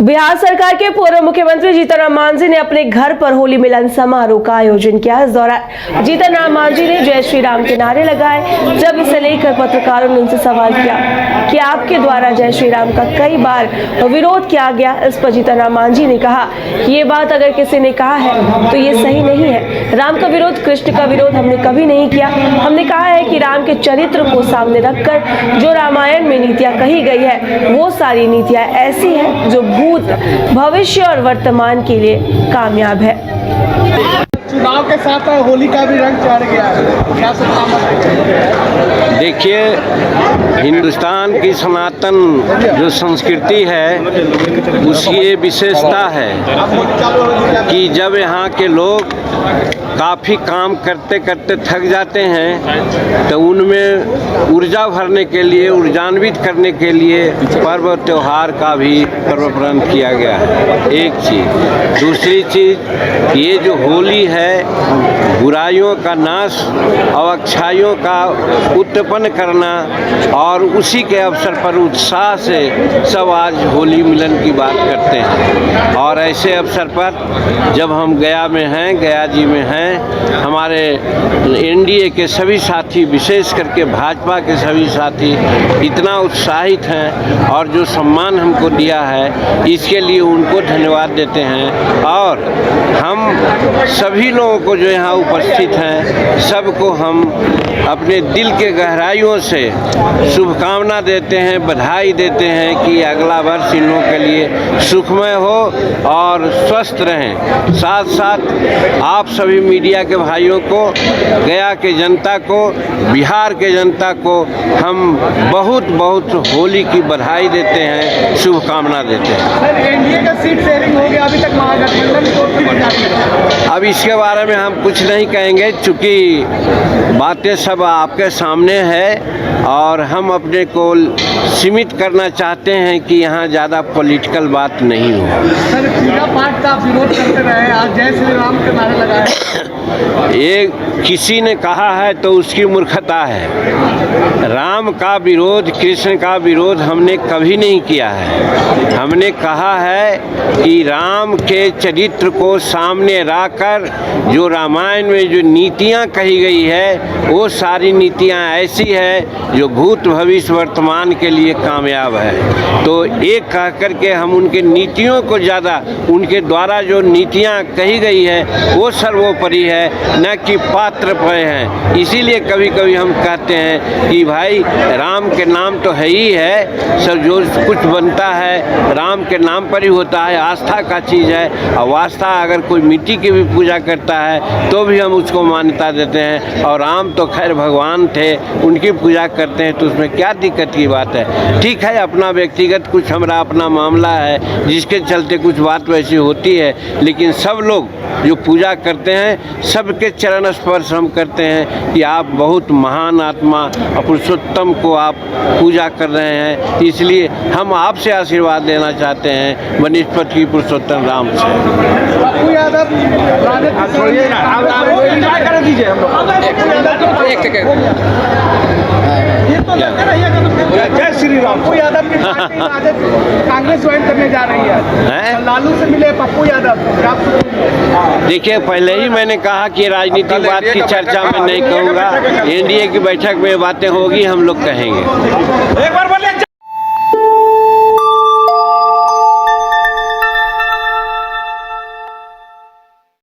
बिहार सरकार के पूर्व मुख्यमंत्री जीतनराम मांझी ने अपने घर पर होली मिलन समारोह का आयोजन किया। इस दौरान जीतनराम मांझी ने जय श्री राम के नारे लगाए। जब इसे लेकर पत्रकारों ने उनसे सवाल किया कि आपके द्वारा जय श्री राम का कई बार विरोध किया गया। इस पर जीतनराम मांझी ने कहा कि ये बात अगर किसी ने कहा है तो ये सही नहीं है। राम का विरोध, कृष्ण का विरोध हमने कभी नहीं किया। हमने कहा है कि राम के चरित्र को सामने रखकर जो रामायण में नीतियां कही गई है वो सारी नीतियां ऐसी है जो भूत, भविष्य और वर्तमान के लिए कामयाब है। चुनाव के साथ होली का भी रंग चढ़ गया है, क्या शुभकामनाएं? देखिए, हिंदुस्तान की सनातन जो संस्कृति है उसकी ये विशेषता है कि जब यहाँ के लोग काफ़ी काम करते करते थक जाते हैं तो उनमें ऊर्जा भरने के लिए, ऊर्जान्वित करने के लिए पर्व त्योहार का भी प्रवर्तन किया गया है। एक चीज़। दूसरी चीज़, ये जो होली है बुराइयों का नाश और अच्छाइयों का उत्पन्न करना, और उसी के अवसर पर उत्साह से सब आज होली मिलन की बात करते हैं। और ऐसे अवसर पर जब हम गया में हैं, गया जी में हैं, हमारे एनडीए के सभी साथी, विशेष करके भाजपा के सभी साथी इतना उत्साहित हैं और जो सम्मान हमको दिया है इसके लिए उनको धन्यवाद देते हैं। और हम सभी लोगों को जो यहाँ उपस्थित हैं सबको हम अपने दिल के गहराइयों से शुभकामना देते हैं, बधाई देते हैं कि अगला वर्ष इन लोगों के लिए सुखमय हो और स्वस्थ रहें। साथ साथ आप सभी मीडिया के भाइयों को, गया के जनता को, बिहार के जनता को हम बहुत बहुत होली की बधाई देते हैं, शुभकामना देते हैं। सर, एनडीए का सीट शेयरिंग हो गया, अभी तक महागठबंधन को अब इसके बारे में हम कुछ नहीं कहेंगे, चूँकि बातें सब आपके सामने है और हम अपने को सीमित करना चाहते हैं कि यहाँ ज़्यादा पॉलिटिकल बात नहीं हो। सर, पूजा पाठ का विरोध करते रहे, आज जय श्री राम के नारे लगाए। ये किसी ने कहा है तो उसकी मूर्खता है। राम का विरोध, कृष्ण का विरोध हमने कभी नहीं किया है। हमने कहा है कि राम के चरित्र को सामने रखकर जो रामायण में जो नीतियाँ कही गई है वो सारी नीतियाँ ऐसी है जो भूत, भविष्य, वर्तमान के लिए कामयाब है। तो एक कह कर के हम उनके नीतियों को ज़्यादा, उनके द्वारा जो नीतियाँ कही गई है वो सर्वोपरि है, न कि पात्र पर हैं। इसीलिए कभी कभी हम कहते हैं कि भाई राम के नाम तो है ही है, सब जो कुछ बनता है राम के नाम पर ही होता है, आस्था का चीज़ है। और आस्था अगर कोई मिट्टी की भी पूजा करता है तो भी हम उसको मान्यता देते हैं। और राम तो खैर भगवान थे, उनकी पूजा करते हैं तो उसमें क्या दिक्कत की बात है। ठीक है, अपना व्यक्तिगत कुछ हमारा अपना मामला है जिसके चलते कुछ बात वैसी होती है, लेकिन सब लोग जो पूजा करते हैं सबके चरण स्पर्श हम करते हैं कि आप बहुत महान आत्मा पुरुषोत्तम को आप पूजा कर रहे हैं, इसलिए हम आपसे आशीर्वाद लेना चाहते हैं बनिस्पत की पुरुषोत्तम राम से। पप्पू यादव जय श्री राम। पप्पू यादव की कांग्रेस ज्वाइन करने जा रही है, लालू से मिले पप्पू यादव। देखिए, पहले ही मैंने कहा कि राजनीतिक बात की चर्चा में नहीं कहूँगा। एनडीए की बैठक में बातें होगी, हम लोग कहेंगे।